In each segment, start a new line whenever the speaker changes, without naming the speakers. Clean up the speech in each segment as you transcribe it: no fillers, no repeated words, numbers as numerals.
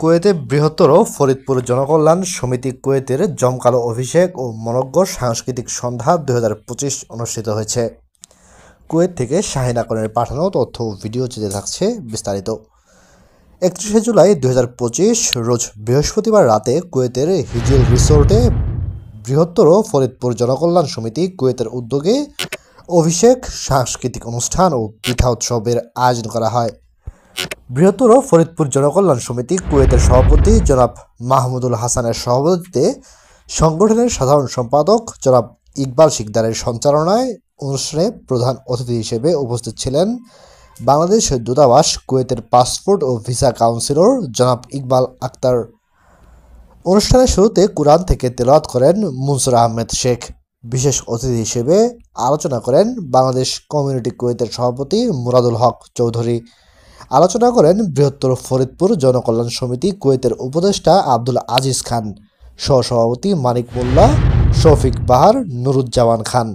কুয়েতে বৃহত্তর ফরিদপুর জনকল্যাণ সমিতি কুয়েতের জমকালো অভিষেক ও মনোজ্ঞ সাংস্কৃতিক সন্ধ্যা 2025 অনুষ্ঠিত হয়েছে। কুয়েত থেকে শাহিন আকনের পাঠানো তথ্য ও ভিডিও চিত্রে থাকছে বিস্তারিত। 31শে জুলাই 2025 রোজ বৃহস্পতিবার রাতে কুয়েতের হিজিল রিসোর্টে বৃহত্তর ফরিদপুর জনকল্যাণ সমিতি কুয়েতের উদ্যোগে অভিষেক, সাংস্কৃতিক অনুষ্ঠান ও পিঠা উৎসবের আয়োজন করা হয়। বৃহত্তর ফরিদপুর জনকল্যাণ সমিতি কুয়েতের সভাপতি জনাব মাহমুদুল হাসানের সভাপতিত্বে সংগঠনের সাধারণ সম্পাদক জনাব ইকবাল শিকদারের সঞ্চালনায় অনুষ্ঠানে প্রধান অতিথি হিসেবে উপস্থিত ছিলেন বাংলাদেশ দূতাবাস কুয়েতের পাসপোর্ট ও ভিসা কাউন্সিলর জনাব ইকবাল আক্তার। অনুষ্ঠানের শুরুতে কুরআন থেকে তেলাওয়াত করেন মুনসুর আহমেদ শেখ। বিশেষ অতিথি হিসেবে আলোচনা করেন বাংলাদেশ কমিউনিটি কুয়েতের সভাপতি মুরাদুল হক চৌধুরী। আলোচনা করেন বৃহত্তর ফরিদপুর জনকল্যাণ সমিতি কুয়েতের উপদেষ্টা আব্দুল আজিজ খান, সহসভাপতি মানিক মোল্লা, শফিক বাহার, নুরুজ্জামান খান,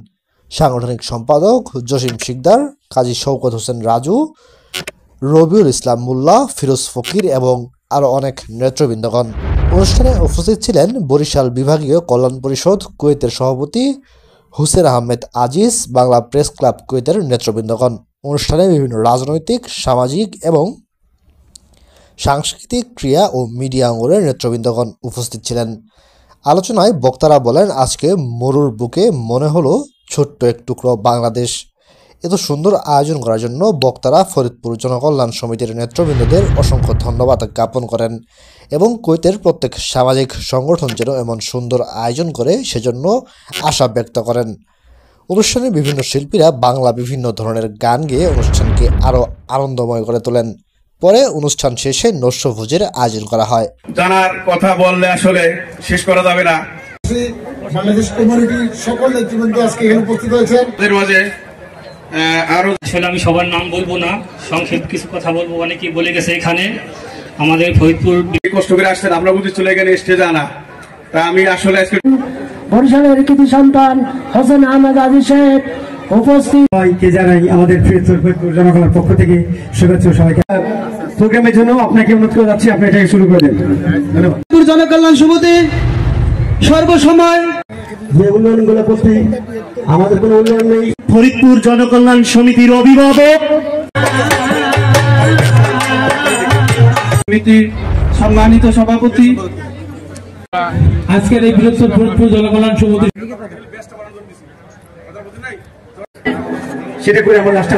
সাংগঠনিক সম্পাদক জসিম শিকদার, কাজী শওকত হোসেন রাজু, রবিউল ইসলাম মোল্লা, ফিরোজ ফকির এবং আরও অনেক নেতৃবৃন্দগণ। অনুষ্ঠানে উপস্থিত ছিলেন বরিশাল বিভাগীয় কল্যাণ পরিষদ কুয়েতের সভাপতি হুসেন আহমেদ আজিজ, বাংলা প্রেস ক্লাব কুয়েতের নেতৃবৃন্দগণ। অনুষ্ঠানে বিভিন্ন রাজনৈতিক, সামাজিক এবং সাংস্কৃতিক ক্রিয়া ও মিডিয়া অঙ্গনের নেতৃবৃন্দগণ উপস্থিত ছিলেন। আলোচনায় বক্তারা বলেন, আজকে মরুর বুকে মনে হলো ছোট্ট এক টুকরো বাংলাদেশ। এত সুন্দর আয়োজন করার জন্য বক্তারা ফরিদপুর জনকল্যাণ সমিতির নেতৃবৃন্দদের অসংখ্য ধন্যবাদ জ্ঞাপন করেন এবং কুয়েতের প্রত্যেক সামাজিক সংগঠন যেন এমন সুন্দর আয়োজন করে সেজন্য আশা ব্যক্ত করেন। অনুষ্ঠানে বিভিন্ন শিল্পীরা বাংলা বিভিন্ন ধরনের গান গেয়ে অনুষ্ঠানকে আরও আনন্দময় করে তোলেন। পরে অনুষ্ঠান শেষে নৈশভোজের আয়োজন করা হয়।
জানার কথা বললে আসলে শেষ করা যাবে না।
বাংলাদেশ কমিউনিটির সকল নেতৃবৃন্দ আজকে এখানে উপস্থিত হয়েছেন।
আসলে আমি সবার নাম বলবো না, সংক্ষেপ কিছু কথা বলবো। অনেকেই বলে গেছে এখানে আমাদের ফরিদপুর
কষ্ট করে আসছেন, আমরা বুঝি চলে এখানে স্টেজে আনা। তা আমি আসলে আজকে
বরিশালের কৃতি সন্তান হোসেন আহমেদ আজিজ সাহেব উপস্থিত
সবাইকে জানাই আমাদের ফরিদপুর জনগণের পক্ষ থেকে শুভেচ্ছা। সবাইকে প্রোগ্রামের জন্য আপনাকে অনুরোধ করে যাচ্ছি, আপনি এটাকে শুরু করে দেন।
ফরিদপুর জনকল্যাণ সমিতি সর্বসময়
যে উন্নয়নগুলো করতে আমাদের কোনো উন্নয়ন নেই। ফরিদপুর জনকল্যাণ সমিতির অভিভাবক
সমিতির সম্মানিত সভাপতি, আজকের এই বৃহত্তর ফরিদপুর জনকল্যাণ সমিতি
সেটা করে আমরা লাস্টে